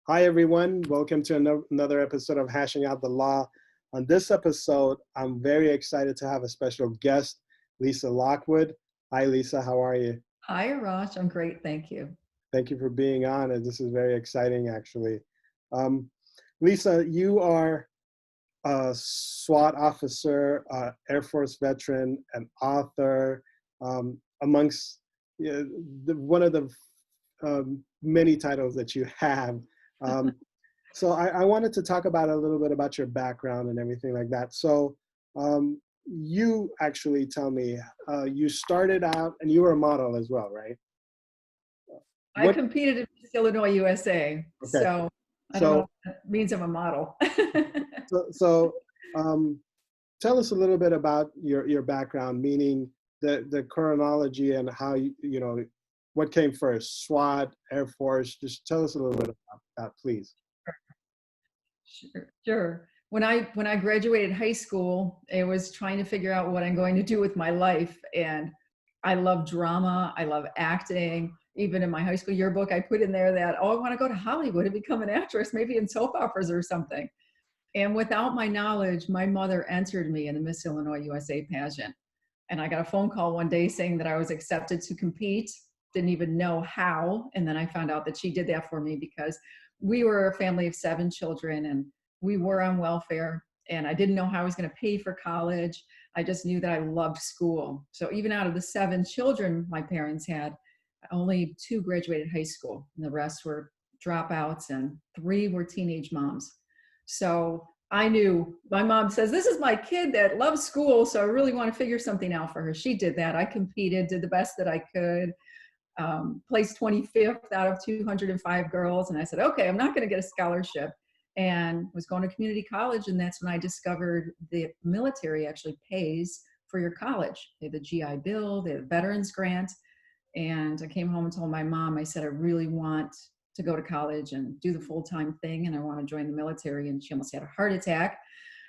Hi, everyone. Welcome to another episode of Hashing Out the Law. On this episode, I'm very excited to have a special guest, Lisa Lockwood. Hi, Lisa. How are you? Hi, Arash. I'm great. Thank you. Thank you for being on. And this is very exciting, actually. Um, Lisa, you are a SWAT officer, Air Force veteran, an author, amongst one of the many titles that you have. So I wanted to talk about a little bit about your background and everything like that. So you actually tell me, you started out, and you were a model as well, right? I competed in Miss Illinois, USA. Okay. So I don't know if that means I'm a model. So tell us a little bit about your background, meaning the chronology and how you know what came first, SWAT, Air Force. Just tell us a little bit about that, please. Sure. When I graduated high school, I was trying to figure out what I'm going to do with my life. And I love drama. I love acting. Even in my high school yearbook, I put in there that, oh, I want to go to Hollywood and become an actress, maybe in soap operas or something. And without my knowledge, my mother entered me in the Miss Illinois USA pageant. And I got a phone call one day saying that I was accepted to compete. Didn't even know how. And then I found out that she did that for me because we were a family of 7 children and we were on welfare. And I didn't know how I was going to pay for college. I just knew that I loved school. So even out of the 7 children my parents had, only 2 graduated high school. And the rest were dropouts and 3 were teenage moms. So I knew my mom says, this is my kid that loves school. So I really want to figure something out for her. She did that. I competed, did the best that I could, placed 25th out of 205 girls. And I said, okay, I'm not going to get a scholarship, and was going to community college. And that's when I discovered the military actually pays for your college. They have the GI Bill, they have the Veterans Grant. And I came home and told my mom, I said, I really want to go to college and do the full-time thing, and I want to join the military. And she almost had a heart attack.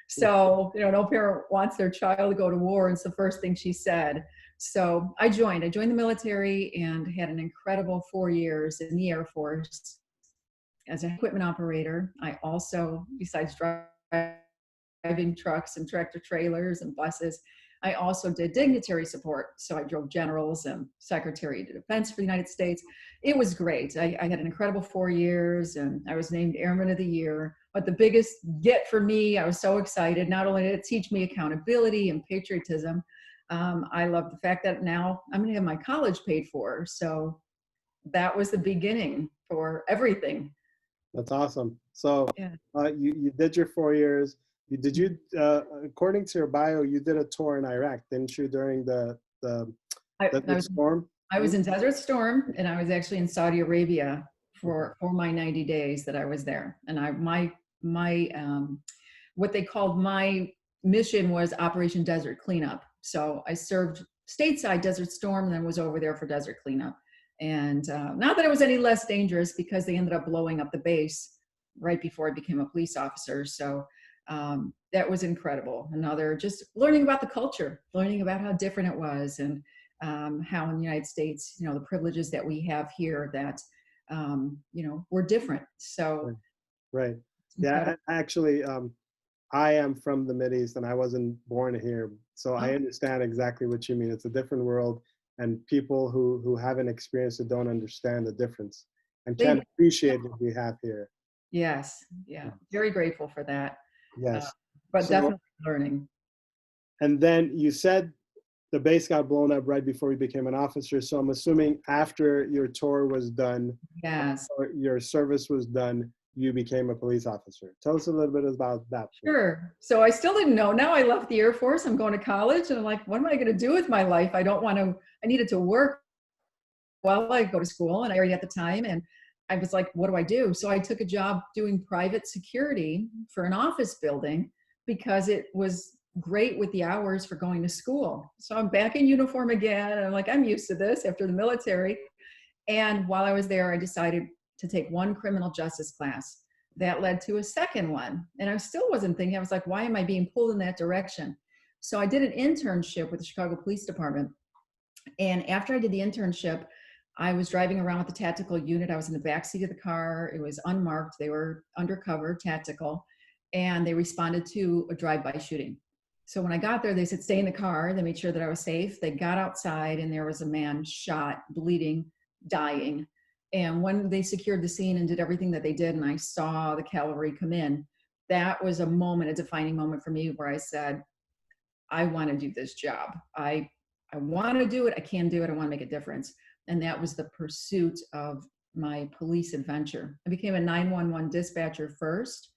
So, no parent wants their child to go to war. It's the first thing she said. So I joined the military and had an incredible 4 years in the Air Force as an equipment operator. I also, besides driving trucks and tractor trailers and buses, I also did dignitary support. So I drove generals and Secretary of Defense for the United States. It was great. I had an incredible 4 years, and I was named Airman of the Year. But the biggest get for me, I was so excited. Not only did it teach me accountability and patriotism, I love the fact that now I'm going to have my college paid for. So that was the beginning for everything. That's awesome. So Yeah. You did your 4 years. According to your bio, you did a tour in Iraq, didn't you, during the storm? I was in Desert Storm, and I was actually in Saudi Arabia for my 90 days that I was there. And what they called my mission was Operation Desert Cleanup. So I served stateside Desert Storm, and then was over there for Desert Cleanup. And not that it was any less dangerous, because they ended up blowing up the base right before I became a police officer. So that was incredible. Another, just learning about the culture, learning about how different it was, and how in the United States, the privileges that we have here that, we're different. So. Right. Yeah, actually, I am from the Mideast, and I wasn't born here. So I understand exactly what you mean. It's a different world, and people who haven't experienced it don't understand the difference and can't appreciate what we have here. Yes. Yeah. Very grateful for that. Yes. But definitely learning. And then you said the base got blown up right before you became an officer. So I'm assuming after your tour was done, yes, or your service was done, you became a police officer. Tell us a little bit about that. Sure. So I still didn't know. Now I left the Air Force. I'm going to college, and I'm like, what am I going to do with my life? I needed to work while I go to school, and I already at the time. And I was like, what do I do? So I took a job doing private security for an office building, because it was great with the hours for going to school. So I'm back in uniform again. And I'm like, I'm used to this after the military. And while I was there, I decided to take one criminal justice class. That led to a second one. And I still wasn't thinking, I was like, why am I being pulled in that direction? So I did an internship with the Chicago Police Department. And after I did the internship, I was driving around with the tactical unit. I was in the back seat of the car. It was unmarked. They were undercover tactical, and they responded to a drive-by shooting. So when I got there, they said, stay in the car. They made sure that I was safe. They got outside, and there was a man shot, bleeding, dying. And when they secured the scene and did everything that they did, and I saw the cavalry come in, that was a moment, a defining moment for me where I said, I want to do this job. I want to do it. I can do it. I want to make a difference. And that was the pursuit of my police adventure. I became a 911 dispatcher first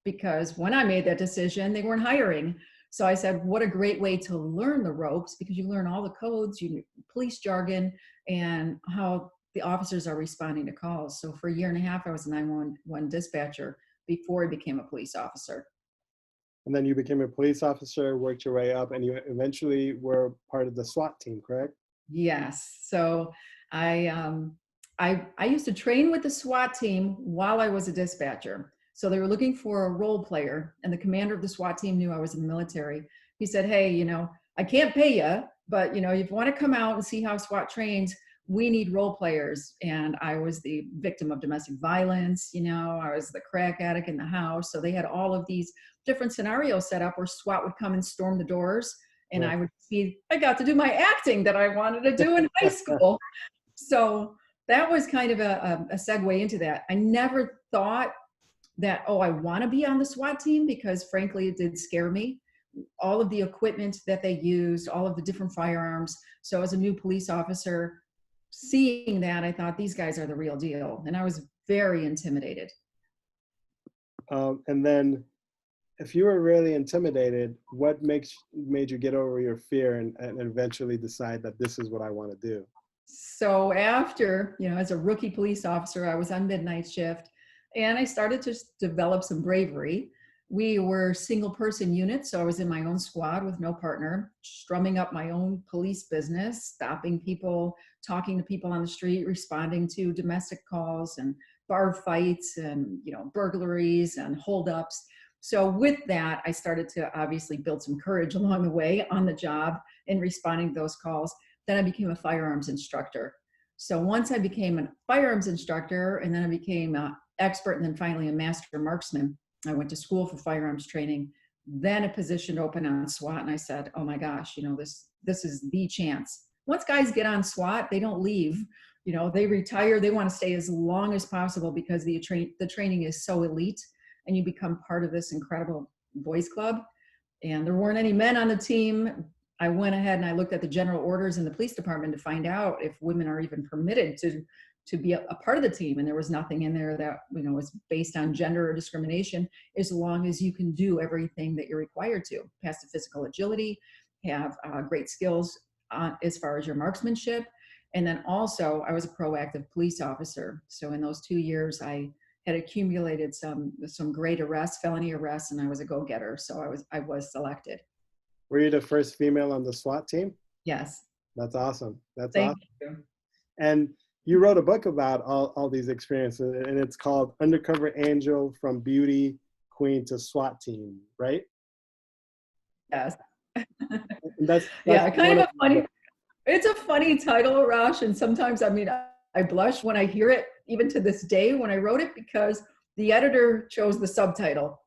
because when I made that decision, they weren't hiring. So I said, what a great way to learn the ropes, because you learn all the codes, police jargon, and how the officers are responding to calls. So for a year and a half, I was a 911 dispatcher before I became a police officer. And then you became a police officer, worked your way up, and you eventually were part of the SWAT team, correct? Yes. So I used to train with the SWAT team while I was a dispatcher. So they were looking for a role player, and the commander of the SWAT team knew I was in the military. He said, hey, I can't pay you, but if you want to come out and see how SWAT trains, we need role players. And I was the victim of domestic violence. I was the crack addict in the house. So they had all of these different scenarios set up where SWAT would come and storm the doors. And Right. I got to do my acting that I wanted to do in high school. So that was kind of a segue into that. I never thought that, I want to be on the SWAT team, because frankly, it did scare me. All of the equipment that they used, all of the different firearms. So as a new police officer, seeing that, I thought these guys are the real deal. And I was very intimidated. And then if you were really intimidated, what made you get over your fear and eventually decide that this is what I want to do? So after, as a rookie police officer, I was on midnight shift, and I started to develop some bravery. We were single person units, so I was in my own squad with no partner, strumming up my own police business, stopping people, talking to people on the street, responding to domestic calls and bar fights and, burglaries and holdups. So with that, I started to obviously build some courage along the way on the job in responding to those calls. Then I became a firearms instructor. So once I became a firearms instructor, and then I became an expert, and then finally a master marksman, I went to school for firearms training. Then a position opened on SWAT, and I said, oh my gosh, this is the chance. Once guys get on SWAT, they don't leave. They retire. They want to stay as long as possible because the training is so elite, and you become part of this incredible boys club. And there weren't any men on the team. I went ahead and I looked at the general orders in the police department to find out if women are even permitted to be a part of the team. And there was nothing in there that, was based on gender or discrimination, as long as you can do everything that you're required to. Pass the physical agility, have great skills as far as your marksmanship. And then also I was a proactive police officer. So in those 2 years, I had accumulated some great arrests, felony arrests, and I was a go-getter. So I was selected. Were you the first female on the SWAT team? Yes. That's awesome. Thank you. And you wrote a book about all these experiences, and it's called Undercover Angel: From Beauty Queen to SWAT Team, right? Yes. And that's yeah, kind of a funny. It's a funny title, Arash, and sometimes, I blush when I hear it, even to this day when I wrote it, because the editor chose the subtitle.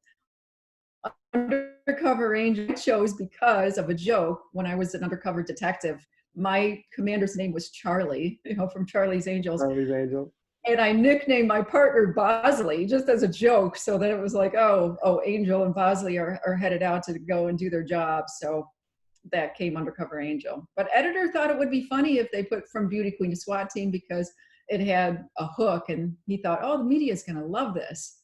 Undercover Angel I chose because of a joke. When I was an undercover detective, my commander's name was Charlie, from Charlie's Angels. Charlie's Angel. And I nicknamed my partner Bosley just as a joke, so that it was like, oh, Angel and Bosley are headed out to go and do their job. So that came Undercover Angel. But editor thought it would be funny if they put From Beauty Queen to SWAT Team, because it had a hook, and he thought, the media is going to love this.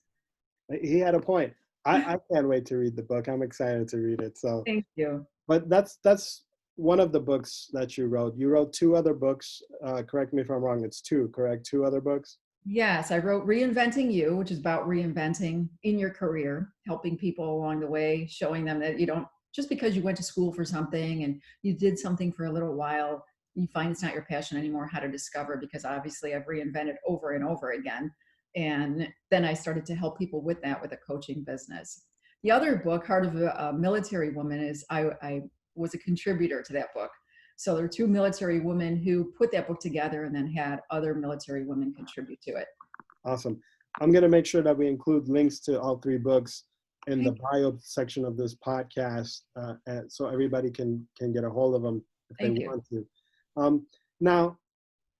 He had a point. I can't wait to read the book. I'm excited to read it. So thank you. But that's one of the books that you wrote. You wrote 2 other books. Correct me if I'm wrong. It's 2, correct? 2 other books? Yes, I wrote Reinventing You, which is about reinventing in your career, helping people along the way, showing them that you don't, just because you went to school for something and you did something for a little while, you find it's not your passion anymore, how to discover, because obviously I've reinvented over and over again. And then I started to help people with that, with a coaching business. The other book, Heart of a Military Woman, is I was a contributor to that book. So there are two military women who put that book together and then had other military women contribute to it. Awesome. I'm going to make sure that we include links to all three books in the bio section of this podcast, and so everybody can get a hold of them if they want to. Now,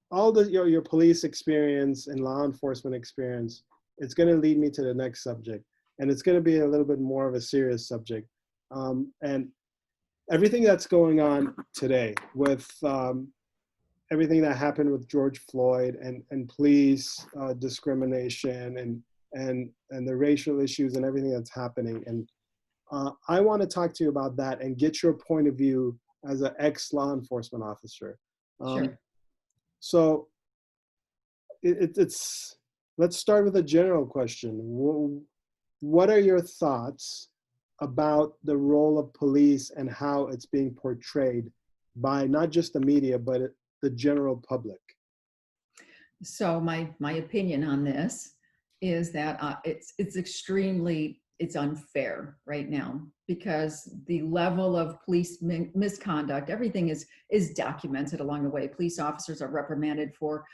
all your police experience and law enforcement experience, it's going to lead me to the next subject, and it's going to be a little bit more of a serious subject. And everything that's going on today with everything that happened with George Floyd and police discrimination and the racial issues and everything that's happening. And I want to talk to you about that and get your point of view as an ex-law enforcement officer. Sure. So let's start with a general question. What are your thoughts about the role of police and how it's being portrayed by not just the media, but the general public? So my opinion on this is that it's unfair right now, because the level of police misconduct, everything is documented along the way. Police officers are reprimanded for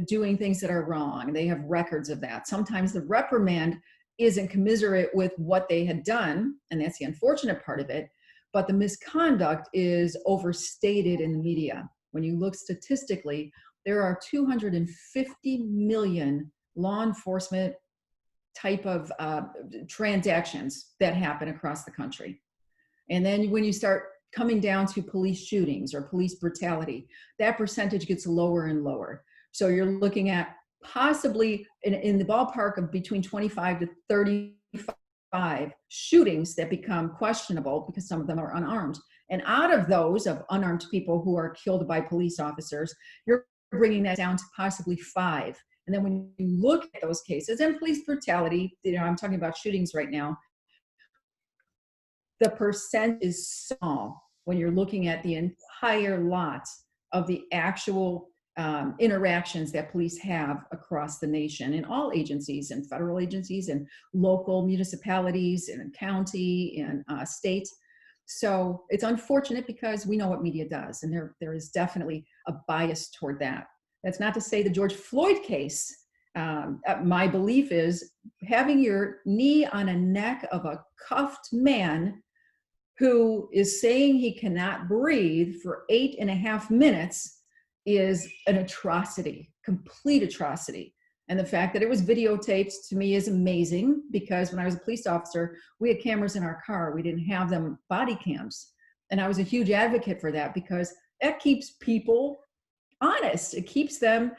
doing things that are wrong. They have records of that. Sometimes the reprimand isn't commiserate with what they had done, and that's the unfortunate part of it, but the misconduct is overstated in the media. When you look statistically, there are 250 million law enforcement type of transactions that happen across the country. And then when you start coming down to police shootings or police brutality, that percentage gets lower and lower. So you're looking at possibly in the ballpark of between 25 to 35 shootings that become questionable because some of them are unarmed. And out of those of unarmed people who are killed by police officers, you're bringing that down to possibly 5. And then when you look at those cases and police brutality, I'm talking about shootings right now, the percent is small when you're looking at the entire lot of the actual interactions that police have across the nation in all agencies and federal agencies and local municipalities and county and state. So it's unfortunate because we know what media does, and there is definitely a bias toward that. That's not to say the George Floyd case, my belief is having your knee on a neck of a cuffed man who is saying he cannot breathe for 8.5 minutes is an atrocity, complete atrocity. And the fact that it was videotaped to me is amazing, because when I was a police officer, we had cameras in our car. We didn't have them body cams. And I was a huge advocate for that, because that keeps people honest. It keeps them,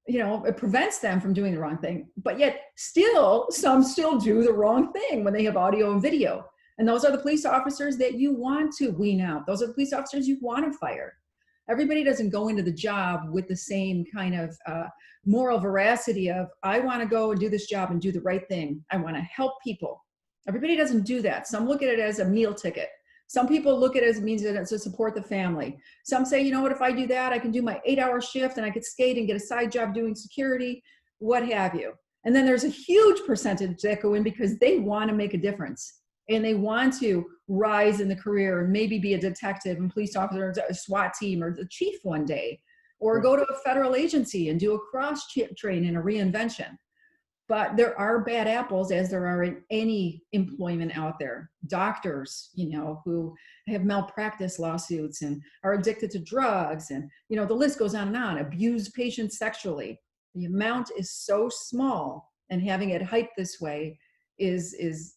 it prevents them from doing the wrong thing. But yet some still do the wrong thing when they have audio and video. And those are the police officers that you want to wean out. Those are the police officers you want to fire. Everybody doesn't go into the job with the same kind of moral veracity of, I want to go and do this job and do the right thing. I want to help people. Everybody doesn't do that. Some look at it as a meal ticket. Some people look at it as a means to support the family. Some say, you know what, if I do that, I can do my 8-hour shift and I could skate and get a side job doing security, what have you. And then there's a huge percentage that go in because they want to make a difference. And they want to rise in the career and maybe be a detective and police officer, a SWAT team, or the chief one day, or go to a federal agency and do a cross-train in a reinvention. But there are bad apples, as there are in any employment out there. Doctors, who have malpractice lawsuits and are addicted to drugs, and the list goes on, abuse patients sexually. The amount is so small, and having it hyped this way is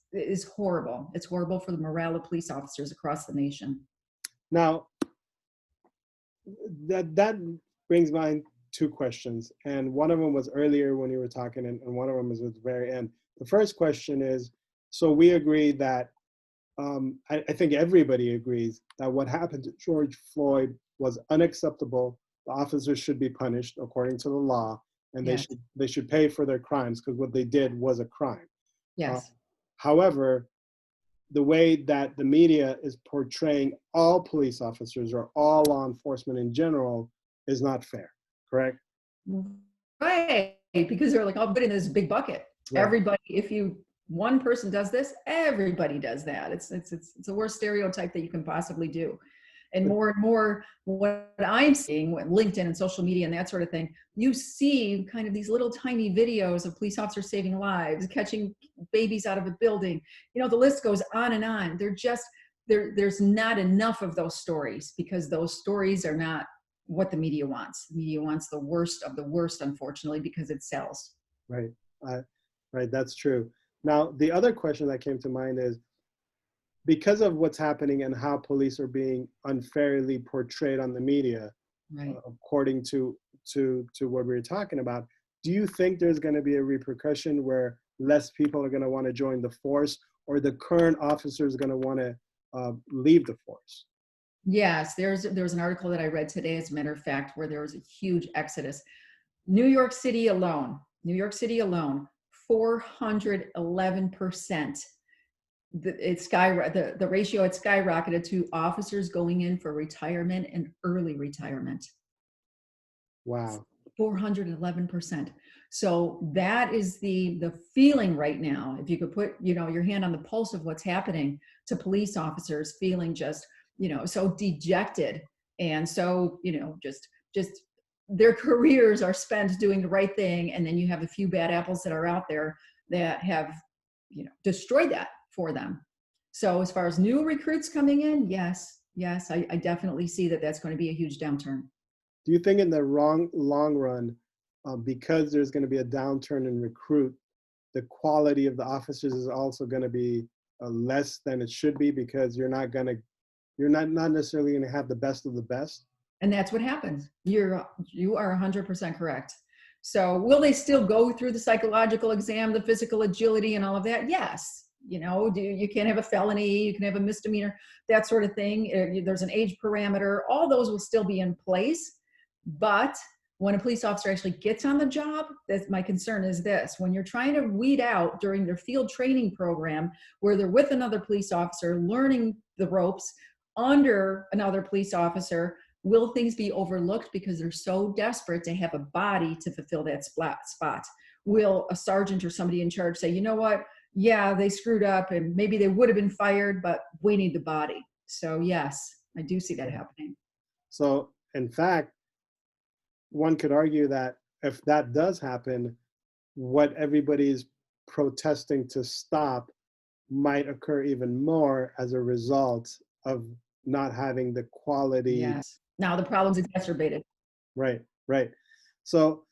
horrible. It's horrible for the morale of police officers across the nation. Now, that brings mind 2 questions, and one of them was earlier when you were talking, and one of them is at the very end. The first question is, so we agree that, I think everybody agrees that what happened to George Floyd was unacceptable. The officers should be punished according to the law, and Yes. they should pay for their crimes, because what they did was a crime. Yes. However, the way that the media is portraying all police officers or all law enforcement in general is not fair, correct? Right, because they're like, I'll put in this big bucket. Right. Everybody, one person does this, everybody does that. It's the worst stereotype that you can possibly do. And more, what I'm seeing with LinkedIn and social media and that sort of thing, you see kind of these little tiny videos of police officers saving lives, catching babies out of a building. You know, the list goes on and on. They're just, there's not enough of those stories because those stories are not what the media wants. The media wants the worst of the worst, unfortunately, because it sells. Right. Right. That's true. Now, the other question that came to mind is, because of what's happening and how police are being unfairly portrayed on the media, Right. according to what we were talking about, do you think there's going to be a repercussion where less people are going to want to join the force, or the current officers are going to want to leave the force? Yes, there was an article that I read today, as a matter of fact, where there was a huge exodus. New York City alone, 411%. The ratio had skyrocketed to officers going in for retirement and early retirement. Wow. 411%. So that is the feeling right now. If you could put, your hand on the pulse of what's happening to police officers, feeling just, so dejected, and so, just their careers are spent doing the right thing, and then you have a few bad apples that are out there that have, destroyed that for them. So as far as new recruits coming in, yes, I definitely see that that's going to be a huge downturn. Do you think in the long run, because there's going to be a downturn in recruit, the quality of the officers is also going to be less than it should be, because you're not necessarily going to have the best of the best? And that's what happens. You are 100% correct. So will they still go through the psychological exam, the physical agility and all of that? Yes. You can't have a felony, you can have a misdemeanor, that sort of thing. There's an age parameter. All those will still be in place. But when a police officer actually gets on the job, that's my concern, is this: when you're trying to weed out during their field training program, where they're with another police officer, learning the ropes under another police officer, will things be overlooked because they're so desperate to have a body to fulfill that spot? Will a sergeant or somebody in charge say, you know what? Yeah, they screwed up and maybe they would have been fired, but we need the body. So yes, I do see that happening. So in fact, one could argue that if that does happen, what everybody's protesting to stop might occur even more as a result of not having the quality. Yes. Now the problem's exacerbated. Right, right. So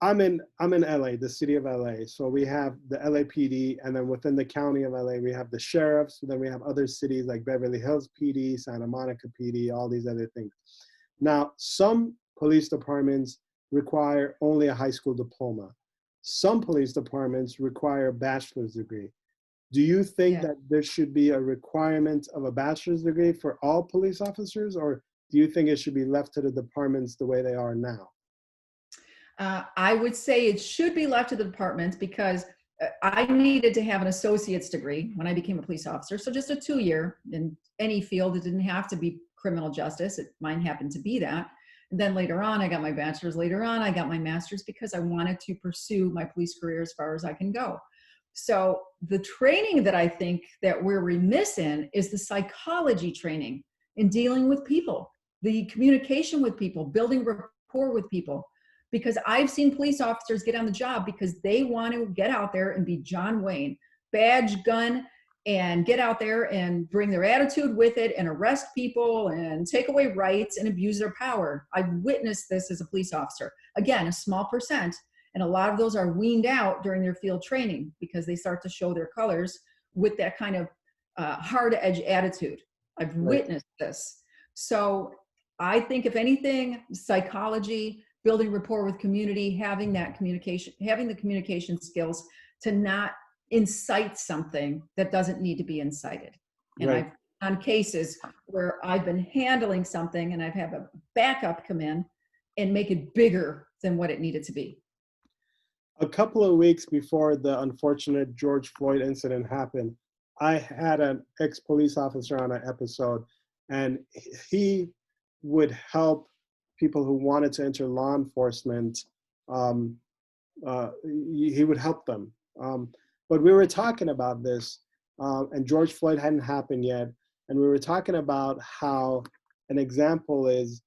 I'm in LA, the city of LA. So we have the LAPD, and then within the county of LA, we have the sheriffs. Then we have other cities like Beverly Hills PD, Santa Monica PD, all these other things. Now, some police departments require only a high school diploma. Some police departments require a bachelor's degree. Do you think that there should be a requirement of a bachelor's degree for all police officers, or do you think it should be left to the departments the way they are now? I would say it should be left to the departments, because I needed to have an associate's degree when I became a police officer. So just a 2-year in any field. It didn't have to be criminal justice. Mine happened to be that. And then later on, I got my bachelor's. Later on, I got my master's, because I wanted to pursue my police career as far as I can go. So the training that I think that we're remiss in is the psychology training in dealing with people, the communication with people, building rapport with people. Because I've seen police officers get on the job because they want to get out there and be John Wayne, badge, gun, and get out there and bring their attitude with it and arrest people and take away rights and abuse their power. I've witnessed this as a police officer. Again, a small percent, and a lot of those are weaned out during their field training because they start to show their colors with that kind of hard edge attitude. I've witnessed this. So I think, if anything, psychology, building rapport with community, having that communication, having the communication skills to not incite something that doesn't need to be incited. And I've on cases where I've been handling something and I've had a backup come in and make it bigger than what it needed to be. A couple of weeks before the unfortunate George Floyd incident happened, I had an ex-police officer on an episode, and he would help people who wanted to enter law enforcement. He would help them. But we were talking about this, and George Floyd hadn't happened yet. And we were talking about how an example is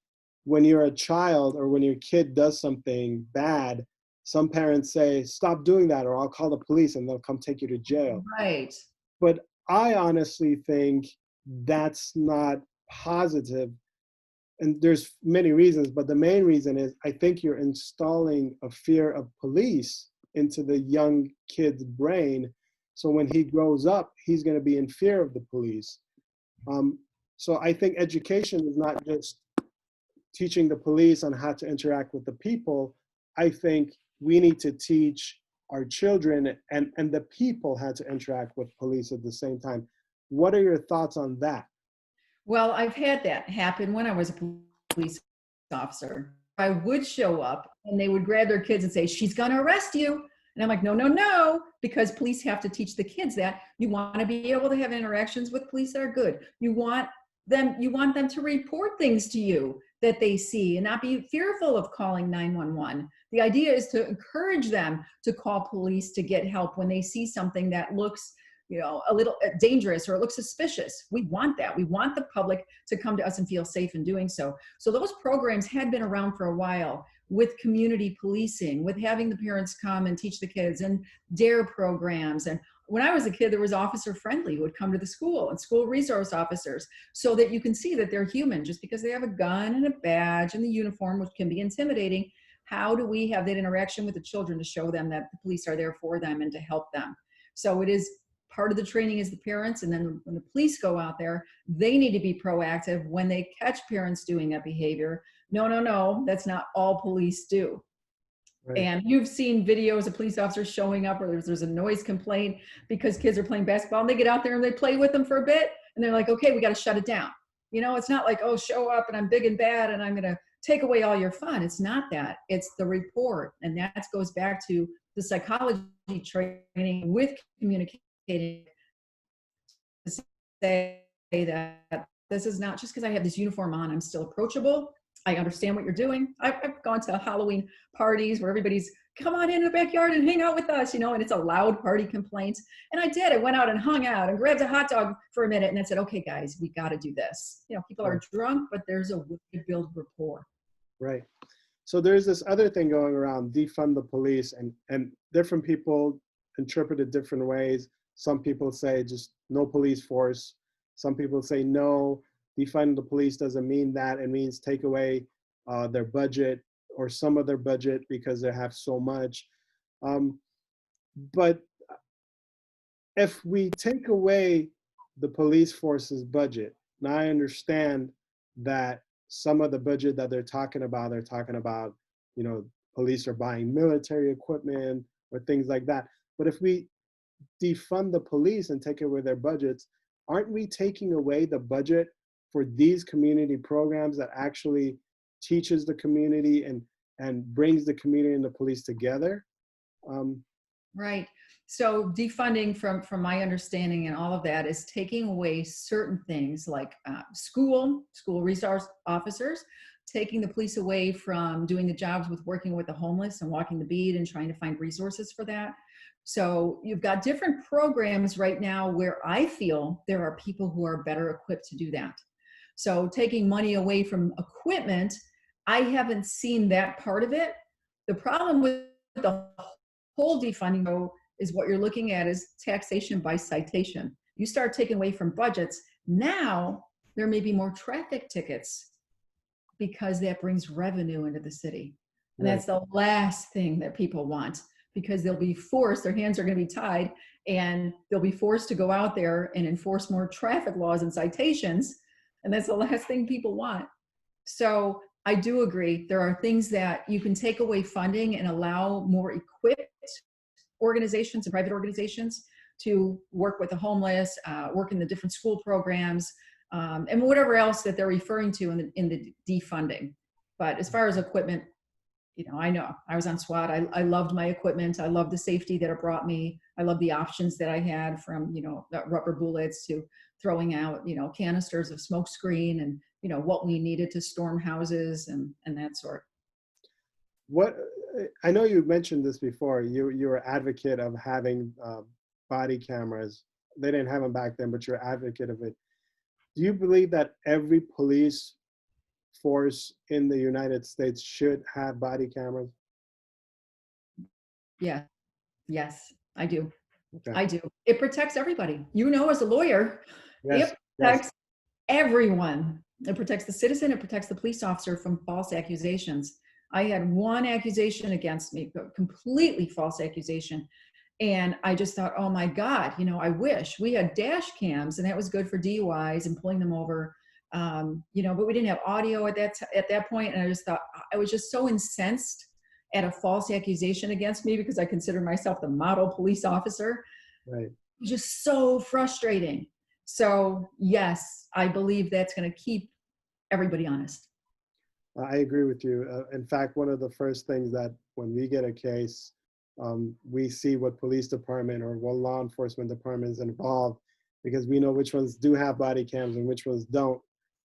when you're a child or when your kid does something bad, some parents say, stop doing that or I'll call the police and they'll come take you to jail. Right. But I honestly think that's not positive. And there's many reasons, but the main reason is I think you're installing a fear of police into the young kid's brain. So when he grows up, he's going to be in fear of the police. So I think education is not just teaching the police on how to interact with the people. I think we need to teach our children and the people how to interact with police at the same time. What are your thoughts on that? Well, I've had that happen when I was a police officer. I would show up and they would grab their kids and say, she's going to arrest you. And I'm like, no, no, no, because police have to teach the kids that you want to be able to have interactions with police that are good. You want them to report things to you that they see and not be fearful of calling 911. The idea is to encourage them to call police to get help when they see something that looks, a little dangerous or it looks suspicious. We want that. We want the public to come to us and feel safe in doing so. So those programs had been around for a while, with community policing, with having the parents come and teach the kids, and DARE programs. And when I was a kid, there was Officer Friendly who would come to the school, and school resource officers, so that you can see that they're human. Just because they have a gun and a badge and the uniform, which can be intimidating, how do we have that interaction with the children to show them that the police are there for them and to help them? So it is part of the training is the parents, and then when the police go out there, they need to be proactive when they catch parents doing that behavior. No, no, no, that's not all police do. Right. And you've seen videos of police officers showing up or there's a noise complaint because kids are playing basketball and they get out there and they play with them for a bit and they're like, okay, we got to shut it down. It's not like, oh, show up and I'm big and bad and I'm going to take away all your fun. It's not that. It's the report. And that goes back to the psychology training with communicating to say that this is not just because I have this uniform on, I'm still approachable. I understand what you're doing. I've gone to Halloween parties where everybody's come on in the backyard and hang out with us, and it's a loud party complaint. And I did. I went out and hung out and grabbed a hot dog for a minute and I said, okay, guys, we got to do this. People are drunk, but there's a way to build rapport. Right. So there's this other thing going around, defund the police, and different people interpret it different ways. Some people say just no police force. Some people say no, defund the police doesn't mean that. It means take away their budget or some of their budget because they have so much. But if we take away the police force's budget, now I understand that some of the budget that they're talking about, police are buying military equipment or things like that. But if we defund the police and take away their budgets, aren't we taking away the budget for these community programs that actually teaches the community and brings the community and the police together? Right. So defunding, from my understanding and all of that, is taking away certain things like school resource officers, taking the police away from doing the jobs with working with the homeless and walking the beat and trying to find resources for that. So you've got different programs right now where I feel there are people who are better equipped to do that. So taking money away from equipment, I haven't seen that part of it. The problem with the whole defunding, though, is what you're looking at is taxation by citation. You start taking away from budgets, now there may be more traffic tickets because that brings revenue into the city. And that's the last thing that people want, because they'll be forced, their hands are going to be tied, and they'll be forced to go out there and enforce more traffic laws and citations. And that's the last thing people want. So I do agree. There are things that you can take away funding and allow more equipped organizations and private organizations to work with the homeless, work in the different school programs, and whatever else that they're referring to in the defunding. But as far as equipment, I know I was on SWAT. I loved my equipment. I loved the safety that it brought me. I loved the options that I had, from, rubber bullets to throwing out, canisters of smoke screen and, what we needed to storm houses and that sort. What, I know you mentioned this before, you were advocate of having body cameras. They didn't have them back then, but you're advocate of it. Do you believe that every police force in the United States should have body cameras? Yeah. Yes, I do. Okay. I do. It protects everybody. You know, as a lawyer, Yes. it Yes. protects everyone. It protects the citizen, it protects the police officer from false accusations. I had one accusation against me, a completely false accusation. And I just thought, oh my God, you know, I wish we had dash cams, and that was good for DUIs and pulling them over. You know, but we didn't have audio at that point. And I just thought, I was just so incensed at a false accusation against me because I consider myself the model police officer. Right. It was just so frustrating. So yes, I believe that's going to keep everybody honest. I agree with you. In fact, one of the first things that when we get a case, we see what police department or what law enforcement department is involved, because we know which ones do have body cams and which ones don't.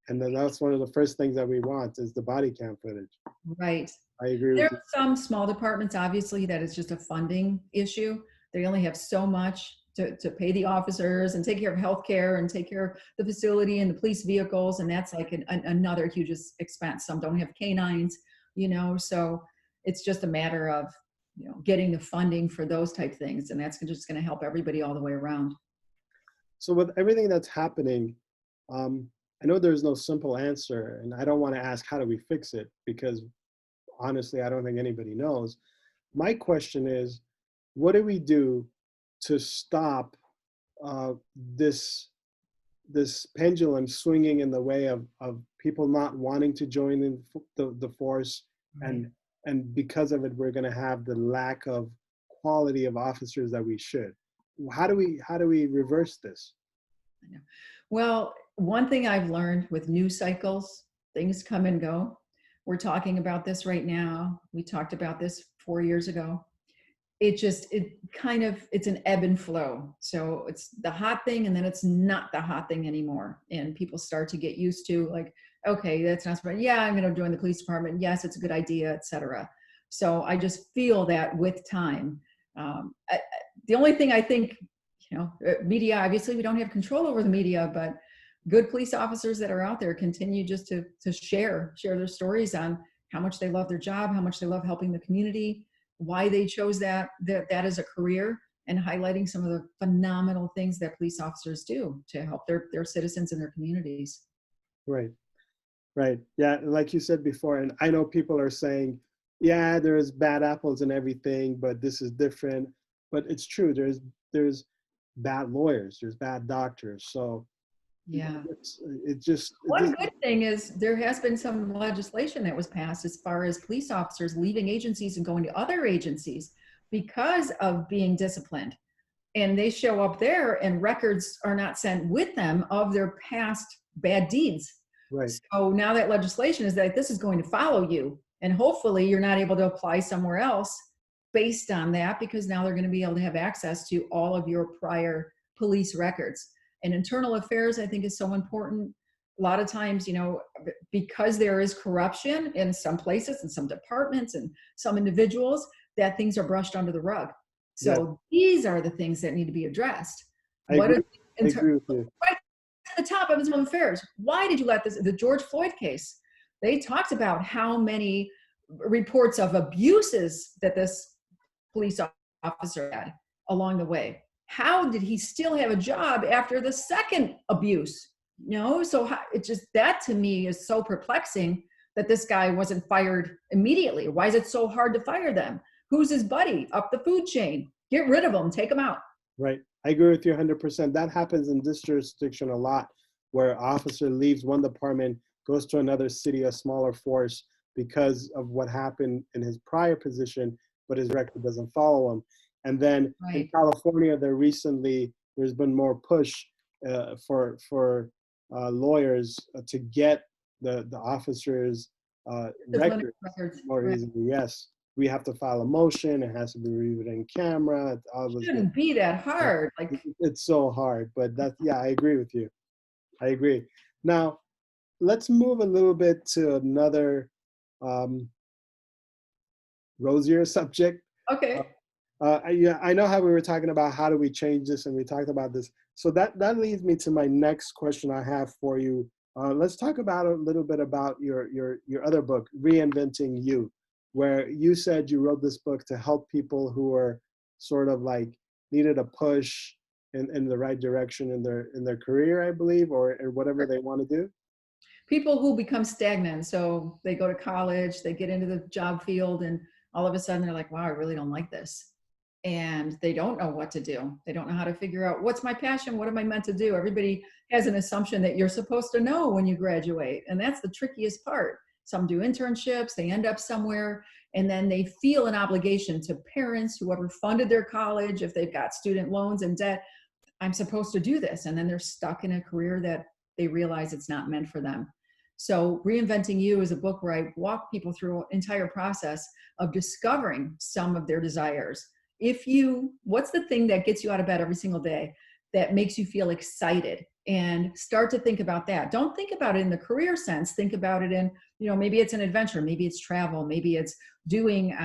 And then that's one of the first things that we want is the body cam footage. Right. I agree There with are you. some small departments, obviously, that is just a funding issue. They only have so much to pay the officers and take care of healthcare and take care of the facility and the police vehicles. And that's like another huge expense. Some don't have canines, you know, so it's just a matter of, you know, getting the funding for those type things. And that's just going to help everybody all the way around. So with everything that's happening, I know there's no simple answer, and I don't want to ask how do we fix it, because honestly, I don't think anybody knows. My question is, what do we do to stop uh, this this pendulum swinging in the way of people not wanting to join in the force, Right. and because of it, we're going to have the lack of quality of officers that we should. How do we reverse this? I know. Well, one thing I've learned with news cycles, things come and go. We're talking about this right now. We talked about this 4 years ago. It's an ebb and flow. So it's the hot thing, and then it's not the hot thing anymore. And people start to get used to, like, okay, that's not smart. Yeah, I'm going to join the police department. Yes, it's a good idea, etc. So I just feel that with time. The only thing I think, you know, media, obviously we don't have control over the media, but good police officers that are out there continue just to share their stories on how much they love their job, how much they love helping the community, why they chose that as a career, and highlighting some of the phenomenal things that police officers do to help their citizens and their communities. Right. Right. Yeah. Like you said before, and I know people are saying, yeah, there's bad apples and everything, but this is different. But it's true. There's bad lawyers. There's bad doctors. So Yeah. it One just good thing is there has been some legislation that was passed as far as police officers leaving agencies and going to other agencies because of being disciplined. And they show up there and records are not sent with them of their past bad deeds. right. So now that legislation is that this is going to follow you, and hopefully you're not able to apply somewhere else based on that, because now they're going to be able to have access to all of your prior police records. And internal affairs, I think, is so important. A lot of times, you know, because there is corruption in some places and some departments and some individuals, that things are brushed under the rug. Yeah. So these are the things that need to be addressed. I What agree. is I agree with you. right at the top of internal affairs? Why did you let the George Floyd case? They talked about how many reports of abuses that this police officer had along the way. How did he still have a job after the second abuse? No, so it just, that to me is so perplexing that this guy wasn't fired immediately. Why is it so hard to fire them? Who's his buddy up the food chain? Get rid of him, take him out. Right. I agree with you 100%. That happens in this jurisdiction a lot, where an officer leaves one department, goes to another city, a smaller force, because of what happened in his prior position, but his record doesn't follow him. And then in Right. California, there's been more push for lawyers to get the officers' records more Right. easily. Yes, we have to file a motion. It has to be reviewed in camera. All It this good. shouldn't be that hard. Like, It's so hard, but yeah, I agree with you. I agree. Now, let's move a little bit to another um, rosier subject. okay. Yeah, I know how we were talking about how do we change this, and we talked about this. So that leads me to my next question I have for you. Let's talk about a little bit about your other book, Reinventing You, where you said you wrote this book to help people who are sort of like needed a push in the right direction in their career, I believe, or whatever they want to do. People who become stagnant. So they go to college, they get into the job field, and all of a sudden they're like, wow, I really don't like this. And they don't know what to do. They don't know how to figure out what's my passion? What am I meant to do? Everybody has an assumption that you're supposed to know when you graduate. And that's the trickiest part. Some do internships, they end up somewhere, and then they feel an obligation to parents, whoever funded their college, if they've got student loans and debt. I'm supposed to do this. And then they're stuck in a career that they realize it's not meant for them. So Reinventing You is a book where I walk people through an entire process of discovering some of their desires. What's the thing that gets you out of bed every single day that makes you feel excited? And start to think about that. Don't think about it in the career sense. Think about it in, maybe it's an adventure, maybe it's travel, maybe it's doing,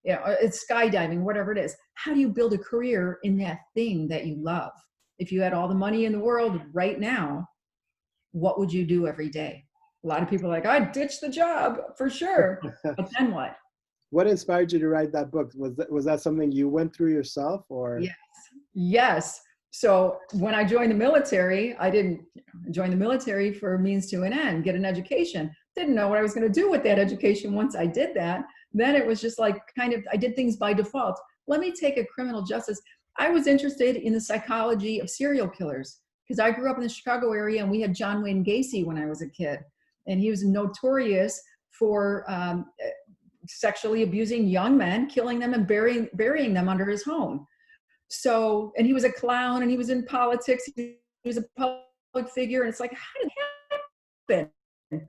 it's skydiving, whatever it is. How do you build a career in that thing that you love? If you had all the money in the world right now, what would you do every day? A lot of people are like, I'd ditch the job for sure. But then what? What inspired you to write that book? Was that something you went through yourself, or? Yes. Yes. So when I joined the military, I didn't join the military for a means to an end, get an education. Didn't know what I was going to do with that education once I did that. Then it was just like I did things by default. Let me take a criminal justice. I was interested in the psychology of serial killers because I grew up in the Chicago area and we had John Wayne Gacy when I was a kid. And he was notorious for sexually abusing young men, killing them and burying them under his home. So, and he was a clown and he was in politics. He was a public figure. And it's like, how did that happen?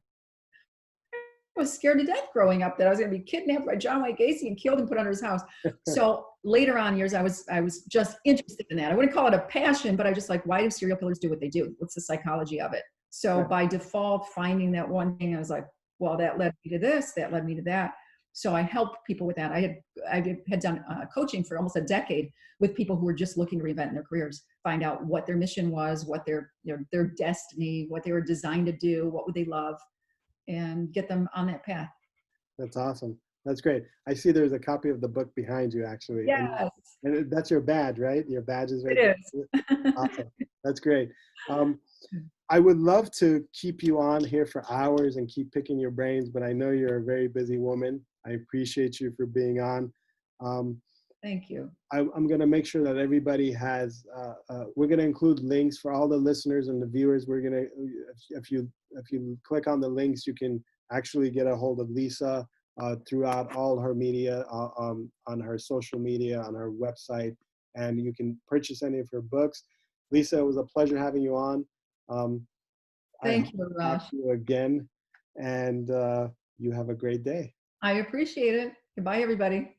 I was scared to death growing up that I was going to be kidnapped by John Wayne Gacy and killed and put under his house. So later on years, I was just interested in that. I wouldn't call it a passion, but I just like, why do serial killers do what they do? What's the psychology of it? So by default, finding that one thing, I was like, well, that led me to this, that led me to that. So I helped people with that. I had done coaching for almost a decade with people who were just looking to reinvent in their careers, find out what their mission was, what their destiny, what they were designed to do, what would they love, and get them on that path. That's awesome. That's great. I see there's a copy of the book behind you, actually. Yes. And that's your badge, right? Your badge is right there. It is. Awesome. That's great. I would love to keep you on here for hours and keep picking your brains, but I know you're a very busy woman. I appreciate you for being on. Thank you. I'm going to make sure that everybody has, we're going to include links for all the listeners and the viewers. We're going to, if you click on the links, you can actually get a hold of Lisa throughout all her media, on her social media, on her website, and you can purchase any of her books. Lisa, it was a pleasure having you on. Thank you, Arash. Talk to you again, and you have a great day. I appreciate it. Goodbye, everybody.